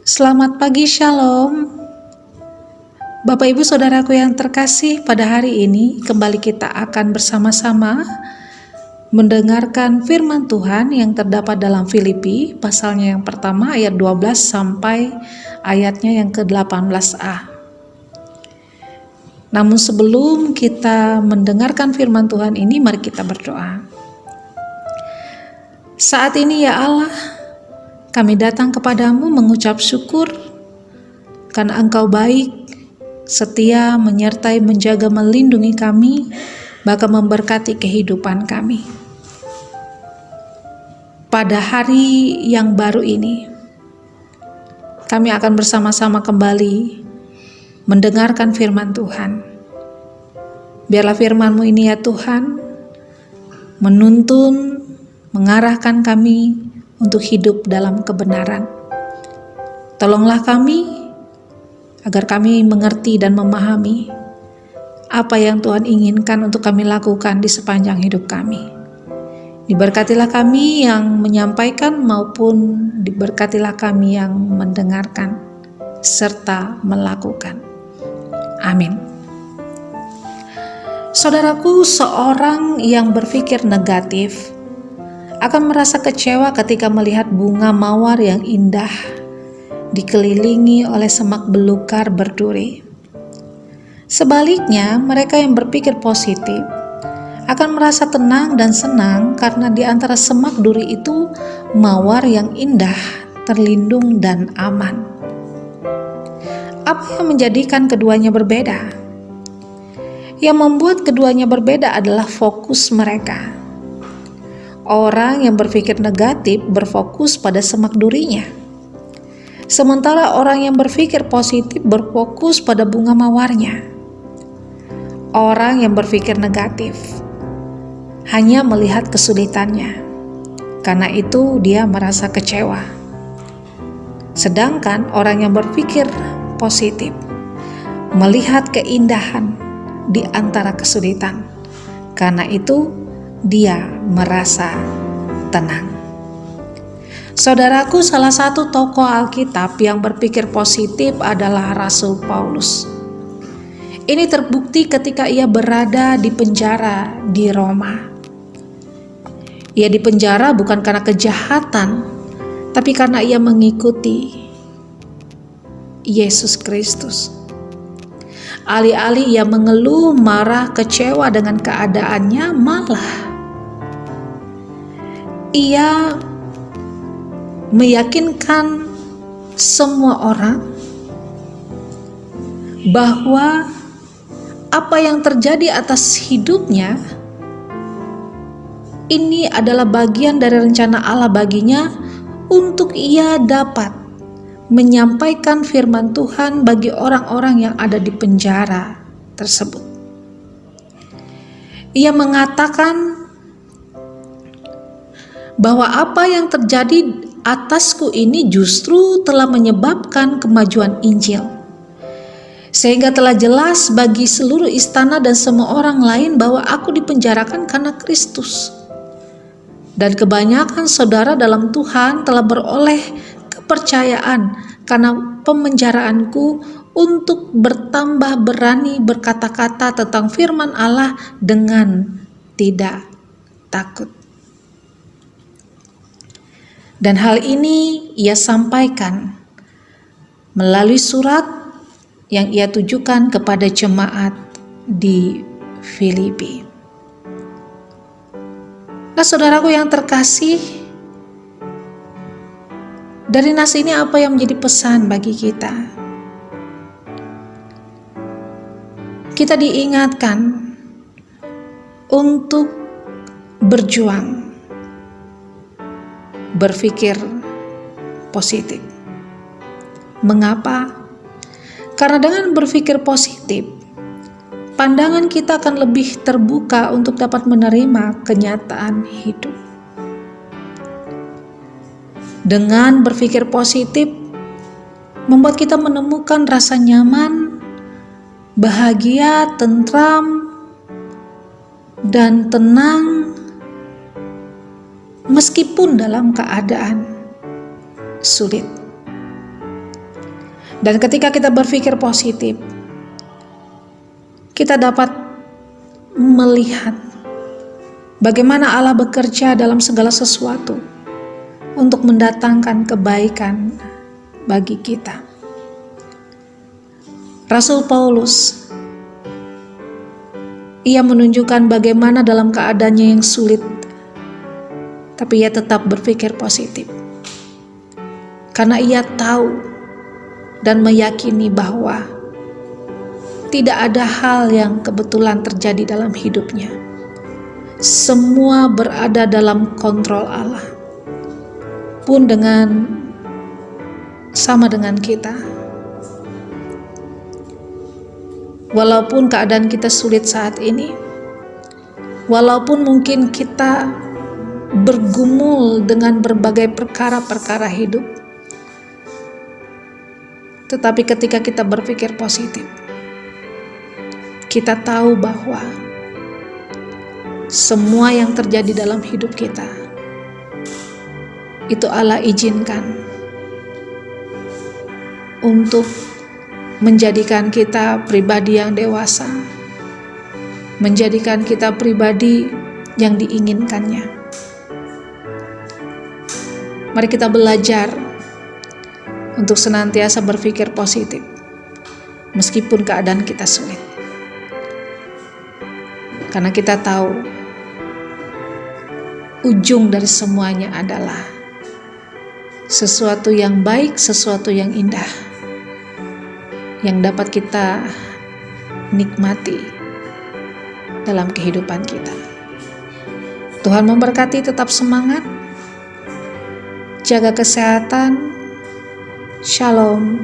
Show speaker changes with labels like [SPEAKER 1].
[SPEAKER 1] Selamat pagi, Shalom. Bapak Ibu Saudaraku yang terkasih, pada hari ini kembali kita akan bersama-sama mendengarkan firman Tuhan yang terdapat dalam Filipi, pasalnya yang pertama ayat 12 sampai ayatnya yang ke-18a. Namun sebelum kita mendengarkan firman Tuhan ini, mari kita berdoa. Saat ini ya Allah, kami datang kepadamu mengucap syukur karena Engkau baik, setia, menyertai, menjaga, melindungi kami, bahkan memberkati kehidupan kami. Pada hari yang baru ini, kami akan bersama-sama kembali mendengarkan firman Tuhan. Biarlah firman-Mu ini ya Tuhan, menuntun, mengarahkan kami untuk hidup dalam kebenaran. Tolonglah kami, agar kami mengerti dan memahami apa yang Tuhan inginkan untuk kami lakukan di sepanjang hidup kami. Diberkatilah kami yang menyampaikan maupun diberkatilah kami yang mendengarkan serta melakukan. Amin. Saudaraku, seorang yang berpikir negatif akan merasa kecewa ketika melihat bunga mawar yang indah dikelilingi oleh semak belukar berduri. Sebaliknya, mereka yang berpikir positif akan merasa tenang dan senang karena di antara semak duri itu mawar yang indah, terlindung dan aman. Apa yang menjadikan keduanya berbeda? Yang membuat keduanya berbeda adalah fokus mereka. Orang yang berpikir negatif berfokus pada semak durinya. Sementara orang yang berpikir positif berfokus pada bunga mawarnya. Orang yang berpikir negatif hanya melihat kesulitannya, karena itu dia merasa kecewa. Sedangkan orang yang berpikir positif melihat keindahan di antara kesulitan, karena itu dia merasa tenang. Saudaraku, salah satu tokoh Alkitab yang berpikir positif adalah Rasul Paulus. Ini terbukti ketika ia berada di penjara di Roma. Ia di penjara bukan karena kejahatan, tapi karena ia mengikuti Yesus Kristus. Alih-alih ia mengeluh, marah, kecewa dengan keadaannya, malah ia meyakinkan semua orang bahwa apa yang terjadi atas hidupnya ini adalah bagian dari rencana Allah baginya untuk ia dapat menyampaikan firman Tuhan bagi orang-orang yang ada di penjara tersebut. Ia mengatakan bahwa apa yang terjadi atasku ini justru telah menyebabkan kemajuan Injil, sehingga telah jelas bagi seluruh istana dan semua orang lain bahwa aku dipenjarakan karena Kristus. Dan kebanyakan saudara dalam Tuhan telah beroleh kepercayaan karena pemenjaraanku untuk bertambah berani berkata-kata tentang firman Allah dengan tidak takut. Dan hal ini ia sampaikan melalui surat yang ia tujukan kepada jemaat di Filipi. Nah, saudaraku yang terkasih, dari nas ini apa yang menjadi pesan bagi kita? Kita diingatkan untuk berjuang, berpikir positif. Mengapa? Karena dengan berpikir positif, pandangan kita akan lebih terbuka untuk dapat menerima kenyataan hidup. Dengan berpikir positif, membuat kita menemukan rasa nyaman, bahagia, tentram, dan tenang meskipun dalam keadaan sulit. Dan ketika kita berpikir positif, kita dapat melihat bagaimana Allah bekerja dalam segala sesuatu untuk mendatangkan kebaikan bagi kita. Rasul Paulus, ia menunjukkan bagaimana dalam keadaannya yang sulit, tapi ia tetap berpikir positif. Karena ia tahu dan meyakini bahwa tidak ada hal yang kebetulan terjadi dalam hidupnya. Semua berada dalam kontrol Allah. Pun sama dengan kita. Walaupun keadaan kita sulit saat ini, walaupun mungkin kita bergumul dengan berbagai perkara-perkara hidup, tetapi ketika kita berpikir positif, kita tahu bahwa semua yang terjadi dalam hidup kita itu Allah izinkan untuk menjadikan kita pribadi yang dewasa, menjadikan kita pribadi yang diinginkannya. Mari kita belajar untuk senantiasa berpikir positif meskipun keadaan kita sulit. Karena kita tahu ujung dari semuanya adalah sesuatu yang baik, sesuatu yang indah yang dapat kita nikmati dalam kehidupan kita. Tuhan memberkati, tetap semangat, jaga kesehatan. Shalom.